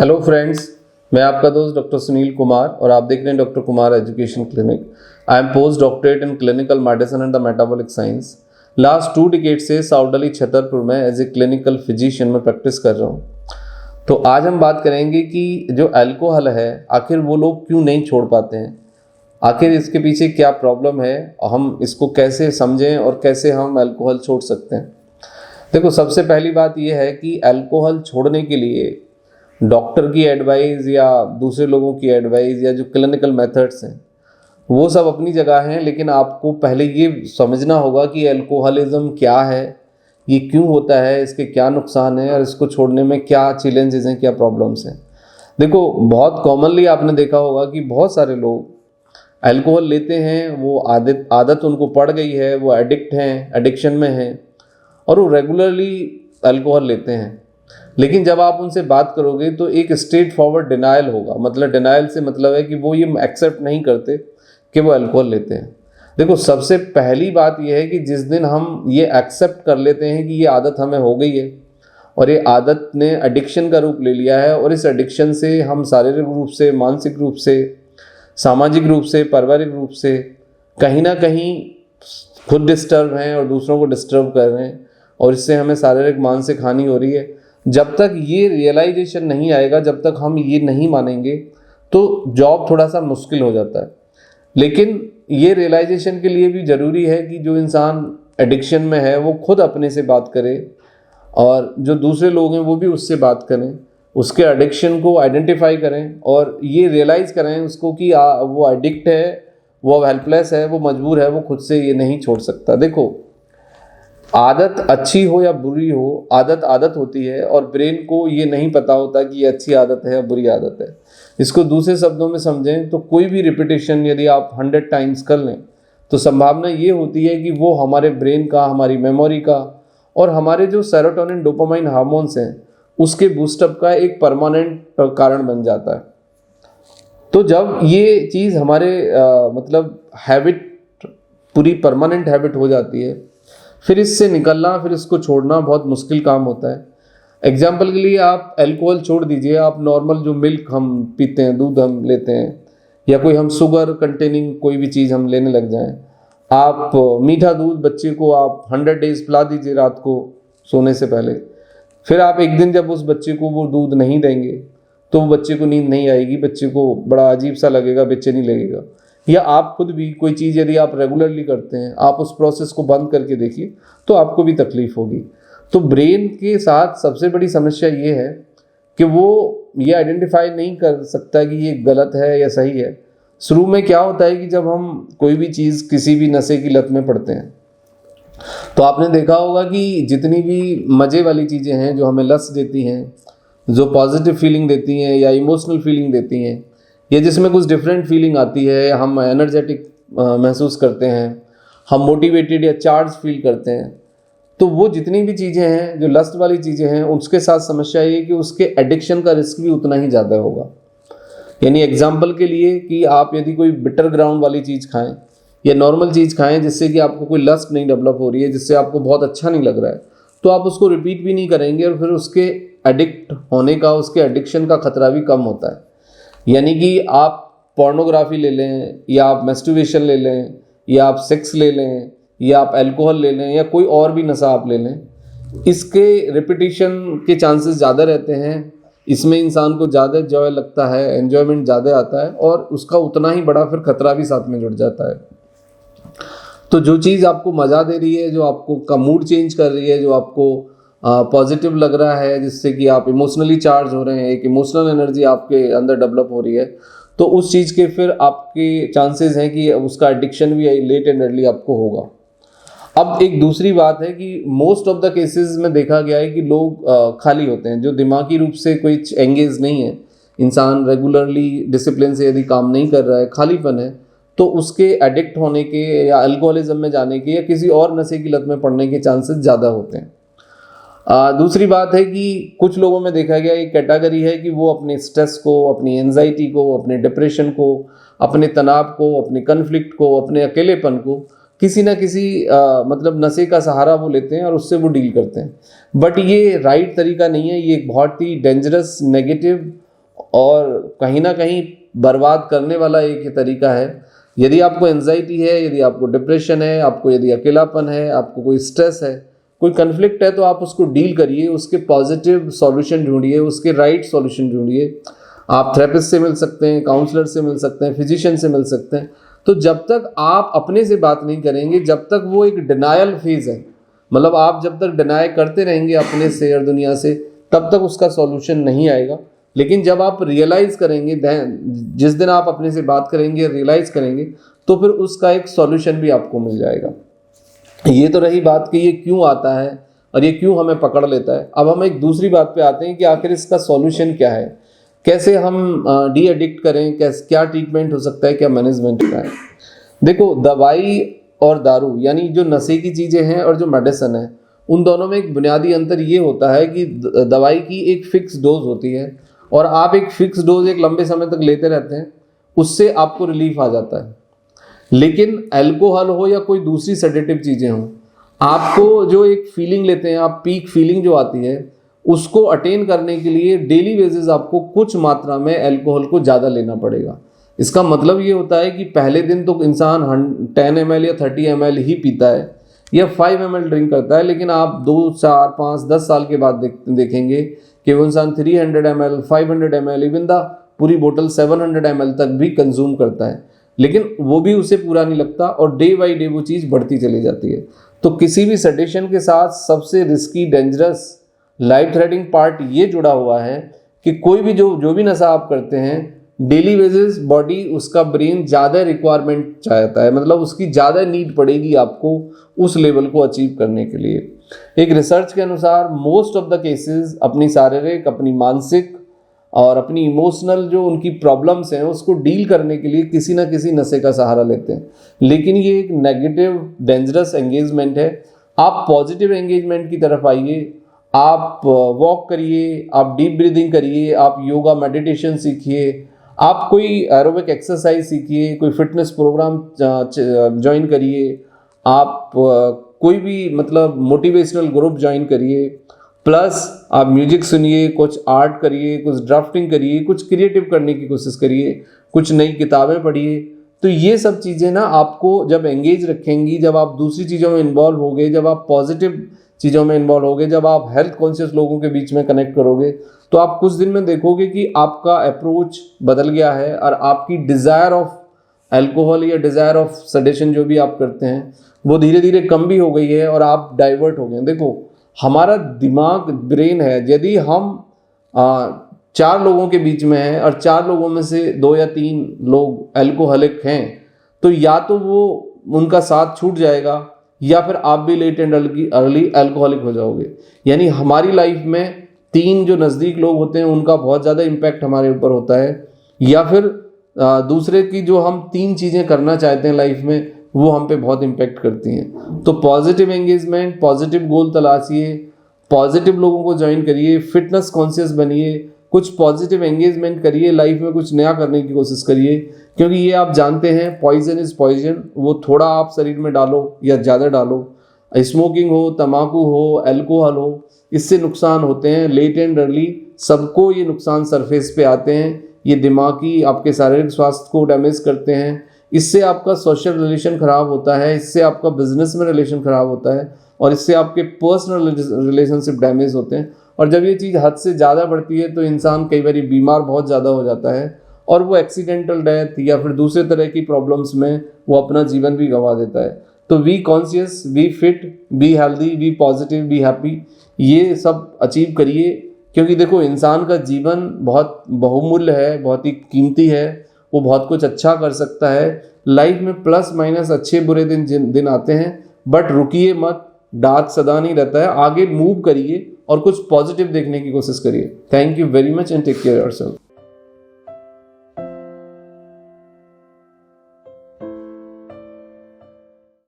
Hello friends, मैं आपका दोस्त डॉक्टर सुनील कुमार और आप देख रहे हैं doctor Kumar education clinic. I am post doctorate in clinical medicine and the metabolic science. Last 2 decade से साउथ दिल्ली छतरपुर में एज ए क्लिनिकल फिजिशियन में प्रैक्टिस कर रहा हूँ। तो आज हम बात करेंगे कि जो अल्कोहल है आखिर वो लोग क्यों नहीं छोड़ पाते हैं, आखिर इसके पीछे क्या प्रॉब्लम है, हम इसको कैसे समझें और कैसे हम अल्कोहल छोड़ सकते हैं। देखो, सबसे पहली बात यह है कि अल्कोहल छोड़ने के लिए डॉक्टर की एडवाइस या दूसरे लोगों की एडवाइस या जो क्लिनिकल मेथड्स हैं वो सब अपनी जगह हैं, लेकिन आपको पहले ये समझना होगा कि अल्कोहलिज्म क्या है, ये क्यों होता है, इसके क्या नुकसान हैं और इसको छोड़ने में क्या चैलेंजेस हैं, क्या प्रॉब्लम्स हैं। देखो, बहुत कॉमनली आपने देखा होगा कि बहुत सारे लोग अल्कोहल लेते हैं, वो आदत उनको पड़ गई है, वो एडिक्ट हैं, एडिक्शन में हैं और वो रेगुलरली अल्कोहल लेते हैं। लेकिन जब आप उनसे बात करोगे तो एक स्ट्रेट फॉरवर्ड डिनायल होगा। मतलब डिनायल से मतलब है कि वो ये एक्सेप्ट नहीं करते कि वो अल्कोहल लेते हैं। देखो, सबसे पहली बात यह है कि जिस दिन हम ये एक्सेप्ट कर लेते हैं कि ये आदत हमें हो गई है और ये आदत ने एडिक्शन का रूप ले लिया है और इस एडिक्शन से हम शारीरिक रूप से, मानसिक रूप से, सामाजिक रूप से, पारिवारिक रूप से कहीं ना कहीं खुद डिस्टर्ब हैं और दूसरों को डिस्टर्ब कर रहे हैं और इससे हमें शारीरिक मानसिक हानि हो रही है। जब तक ये रियलाइजेशन नहीं आएगा, जब तक हम ये नहीं मानेंगे तो जॉब थोड़ा सा मुश्किल हो जाता है। लेकिन ये रियलाइजेशन के लिए भी ज़रूरी है कि जो इंसान एडिक्शन में है वो खुद अपने से बात करे और जो दूसरे लोग हैं वो भी उससे बात करें, उसके एडिक्शन को आइडेंटिफाई करें और ये रियलाइज़ करें उसको कि वो एडिक्ट है, वो हेल्पलेस है, वो मजबूर है, वो खुद से ये नहीं छोड़ सकता। देखो, आदत अच्छी हो या बुरी हो, आदत होती है और ब्रेन को ये नहीं पता होता कि ये अच्छी आदत है या बुरी आदत है। इसको दूसरे शब्दों में समझें तो कोई भी रिपीटेशन यदि आप 100 टाइम्स कर लें तो संभावना ये होती है कि वो हमारे ब्रेन का, हमारी मेमोरी का और हमारे जो सेरोटोनिन डोपामाइन हार्मोन्स हैं उसके बूस्टअप का एक परमानेंट कारण बन जाता है। तो जब ये चीज़ हमारे मतलब हैबिट, पूरी परमानेंट हैबिट हो जाती है, फिर इससे निकलना, फिर इसको छोड़ना बहुत मुश्किल काम होता है। एग्जाम्पल के लिए आप अल्कोहल छोड़ दीजिए, आप नॉर्मल जो मिल्क हम पीते हैं, दूध हम लेते हैं या कोई हम शुगर कंटेनिंग कोई भी चीज़ हम लेने लग जाएं, आप मीठा दूध बच्चे को आप 100 डेज पिला दीजिए रात को सोने से पहले। फिर आप एक दिन जब उस बच्चे को वो दूध नहीं देंगे तो वो बच्चे को नींद नहीं आएगी, बच्चे को बड़ा अजीब सा लगेगा, बेचैनी लगेगा। या आप खुद भी कोई चीज़ यदि आप रेगुलरली करते हैं, आप उस प्रोसेस को बंद करके देखिए तो आपको भी तकलीफ होगी। तो ब्रेन के साथ सबसे बड़ी समस्या ये है कि वो ये आइडेंटिफाई नहीं कर सकता कि ये गलत है या सही है। शुरू में क्या होता है कि जब हम कोई भी चीज़, किसी भी नशे की लत में पड़ते हैं तो आपने देखा होगा कि जितनी भी मज़े वाली चीज़ें हैं जो हमें लस्ट देती हैं, जो पॉजिटिव फीलिंग देती हैं या इमोशनल फीलिंग देती हैं या जिसमें कुछ डिफरेंट फीलिंग आती है, हम एनर्जेटिक महसूस करते हैं, हम मोटिवेटेड या चार्ज फील करते हैं, तो वो जितनी भी चीज़ें हैं जो लस्ट वाली चीज़ें हैं उसके साथ समस्या ये है कि उसके एडिक्शन का रिस्क भी उतना ही ज़्यादा होगा। यानी एग्जाम्पल के लिए कि आप यदि कोई बिटर ग्राउंड वाली चीज़ खाएं या नॉर्मल चीज़ खाएं जिससे कि आपको कोई लस्ट नहीं डेवलप हो रही है, जिससे आपको बहुत अच्छा नहीं लग रहा है, तो आप उसको रिपीट भी नहीं करेंगे और फिर उसके एडिक्ट होने का, उसके एडिक्शन का खतरा भी कम होता है। यानी कि आप पोर्नोग्राफी ले लें या आप मैस्टरबेशन ले लें या आप सेक्स ले लें या आप अल्कोहल ले लें या कोई और भी नशा आप ले लें, इसके रिपीटिशन के चांसेस ज़्यादा रहते हैं। इसमें इंसान को ज़्यादा जॉय लगता है, एन्जॉयमेंट ज़्यादा आता है और उसका उतना ही बड़ा फिर खतरा भी साथ में जुड़ जाता है। तो जो चीज़ आपको मज़ा दे रही है, जो आपको का मूड चेंज कर रही है, जो आपको पॉजिटिव लग रहा है, जिससे कि आप इमोशनली चार्ज हो रहे हैं, एक इमोशनल एनर्जी आपके अंदर डेवलप हो रही है, तो उस चीज़ के फिर आपके चांसेस हैं कि उसका एडिक्शन भी लेट एंड अर्ली आपको होगा। अब एक दूसरी बात है कि मोस्ट ऑफ द केसेस में देखा गया है कि लोग खाली होते हैं, जो दिमागी रूप से कोई एंगेज नहीं है, इंसान रेगुलरली डिसिप्लिन से यदि काम नहीं कर रहा है, खालीपन है, तो उसके एडिक्ट होने के या अल्कोहलिज्म में जाने के या किसी और नशे की लत में पड़ने के चांसेस ज़्यादा होते हैं। दूसरी बात है कि कुछ लोगों में देखा गया एक कैटेगरी है कि वो अपने स्ट्रेस को, अपनी एंजाइटी को, अपने डिप्रेशन को, अपने तनाव को, अपने कन्फ्लिक्ट को, अपने अकेलेपन को किसी ना किसी मतलब नशे का सहारा वो लेते हैं और उससे वो डील करते हैं। बट ये राइट तरीका नहीं है, ये एक बहुत ही डेंजरस, नेगेटिव और कहीं ना कहीं बर्बाद करने वाला एक ही तरीका है। यदि आपको एंजाइटी है, यदि आपको डिप्रेशन है, आपको यदि अकेलापन है, आपको कोई स्ट्रेस है, कोई कन्फ्लिक्ट है, तो आप उसको डील करिए, उसके पॉजिटिव सॉल्यूशन ढूंढिए, उसके राइट सॉल्यूशन ढूंढिए। आप थेरेपिस्ट से मिल सकते हैं, काउंसलर से मिल सकते हैं, फिजिशियन से मिल सकते हैं। तो जब तक आप अपने से बात नहीं करेंगे, जब तक वो एक डिनायल फेज है, मतलब आप जब तक डिनाई करते रहेंगे अपने से और दुनिया से, तब तक उसका सॉल्यूशन नहीं आएगा। लेकिन जब आप रियलाइज़ करेंगे, जिस दिन आप अपने से बात करेंगे, रियलाइज़ करेंगे, तो फिर उसका एक सॉल्यूशन भी आपको मिल जाएगा। ये तो रही बात कि ये क्यों आता है और ये क्यों हमें पकड़ लेता है। अब हम एक दूसरी बात पे आते हैं कि आखिर इसका सॉल्यूशन क्या है, कैसे हम डी एडिक्ट करें, क्या ट्रीटमेंट हो सकता है, क्या मैनेजमेंट का है। देखो, दवाई और दारू यानी जो नशे की चीज़ें हैं और जो मेडिसिन है, उन दोनों में एक बुनियादी अंतर ये होता है कि दवाई की एक फिक्स डोज होती है और आप एक फिक्स डोज एक लंबे समय तक लेते रहते हैं, उससे आपको रिलीफ आ जाता है। लेकिन अल्कोहल हो या कोई दूसरी सेडेटिव चीज़ें हों, आपको जो एक फीलिंग लेते हैं आप, पीक फीलिंग जो आती है, उसको अटेन करने के लिए डेली बेसिस आपको कुछ मात्रा में अल्कोहल को ज़्यादा लेना पड़ेगा। इसका मतलब ये होता है कि पहले दिन तो इंसान 10 ml या 30 ml ही पीता है या 5 ml ड्रिंक करता है, लेकिन आप 2, 4, 5, 10 साल के बाद देखेंगे कि वो इंसान 300 ml, 500 ml, इवन द पूरी बोतल 700 ml तक भी कंज्यूम करता है, लेकिन वो भी उसे पूरा नहीं लगता और डे बाई डे वो चीज़ बढ़ती चली जाती है। तो किसी भी सेडेशन के साथ सबसे risky, dangerous, life threatening part ये जुड़ा हुआ है कि कोई भी जो भी नशा आप करते हैं, डेली बेसिस बॉडी, उसका ब्रेन ज़्यादा रिक्वायरमेंट चाहता है, मतलब उसकी ज़्यादा नीड पड़ेगी आपको उस लेवल को अचीव करने के लिए। एक रिसर्च के अनुसार मोस्ट ऑफ द केसेस अपनी शारीरिक, अपनी मानसिक और अपनी इमोशनल जो उनकी प्रॉब्लम्स हैं उसको डील करने के लिए किसी ना किसी नशे का सहारा लेते हैं। लेकिन ये एक नेगेटिव, डेंजरस एंगेजमेंट है। आप पॉजिटिव एंगेजमेंट की तरफ आइए, आप वॉक करिए, आप डीप ब्रीदिंग करिए, आप योगा मेडिटेशन सीखिए, आप कोई एरोबिक एक्सरसाइज सीखिए, कोई फिटनेस प्रोग्राम ज्वाइन करिए, आप कोई भी मतलब मोटिवेशनल ग्रुप ज्वाइन करिए, प्लस आप म्यूजिक सुनिए, कुछ आर्ट करिए, कुछ ड्राफ्टिंग करिए, कुछ क्रिएटिव करने की कोशिश करिए, कुछ नई किताबें पढ़िए। तो ये सब चीज़ें ना आपको जब एंगेज रखेंगी, जब आप दूसरी चीज़ों में इन्वॉल्व होगे, जब आप पॉजिटिव चीज़ों में इन्वॉल्व होगे, जब आप हेल्थ कॉन्शियस लोगों के बीच में कनेक्ट करोगे, तो आप कुछ दिन में देखोगे कि आपका अप्रोच बदल गया है और आपकी डिज़ायर ऑफ अल्कोहल या डिज़ायर ऑफ सेडेशन जो भी आप करते हैं वो धीरे धीरे कम भी हो गई है और आप डाइवर्ट हो गए। देखो, हमारा दिमाग, ब्रेन है, यदि हम 4 लोगों के बीच में हैं और 4 लोगों में से 2 या 3 लोग अल्कोहलिक हैं, तो या तो वो उनका साथ छूट जाएगा या फिर आप भी लेट एंड अर्ली अल्कोहलिक हो जाओगे। यानी हमारी लाइफ में 3 जो नज़दीक लोग होते हैं उनका बहुत ज़्यादा इम्पैक्ट हमारे ऊपर होता है, या फिर दूसरे की जो हम 3 चीज़ें करना चाहते हैं लाइफ में वो हम पे बहुत इम्पैक्ट करती हैं। तो पॉजिटिव एंगेजमेंट, पॉजिटिव गोल तलाशिए, पॉजिटिव लोगों को ज्वाइन करिए, फिटनेस कॉन्शियस बनिए, कुछ पॉजिटिव एंगेजमेंट करिए, लाइफ में कुछ नया करने की कोशिश करिए, क्योंकि ये आप जानते हैं पॉइजन इज़ पॉइजन। वो थोड़ा आप शरीर में डालो या ज़्यादा डालो, स्मोकिंग हो, तम्बाकू हो, अल्कोहल हो, इससे नुकसान होते हैं लेट एंड अर्ली। सबको ये नुकसान सरफेस पे आते हैं। ये दिमागी, आपके शारीरिक स्वास्थ्य को डैमेज करते हैं, इससे आपका सोशल रिलेशन ख़राब होता है, इससे आपका बिजनेस में रिलेशन ख़राब होता है और इससे आपके पर्सनल रिलेशनशिप डैमेज होते हैं। और जब ये चीज़ हद से ज़्यादा बढ़ती है तो इंसान कई बार बीमार बहुत ज़्यादा हो जाता है और वो एक्सीडेंटल डेथ या फिर दूसरे तरह की प्रॉब्लम्स में वो अपना जीवन भी गंवा देता है। तो be conscious, be fit, be healthy, be positive, be happy, ये सब अचीव करिए, क्योंकि देखो इंसान का जीवन बहुत बहुमूल्य है, बहुत ही कीमती है, वो बहुत कुछ अच्छा कर सकता है। लाइफ में प्लस माइनस अच्छे बुरे दिन आते हैं, बट रुकिए मत, डार्क सदा नहीं रहता है, आगे मूव करिए और कुछ पॉजिटिव देखने की कोशिश करिए। Thank you very much and take care yourself.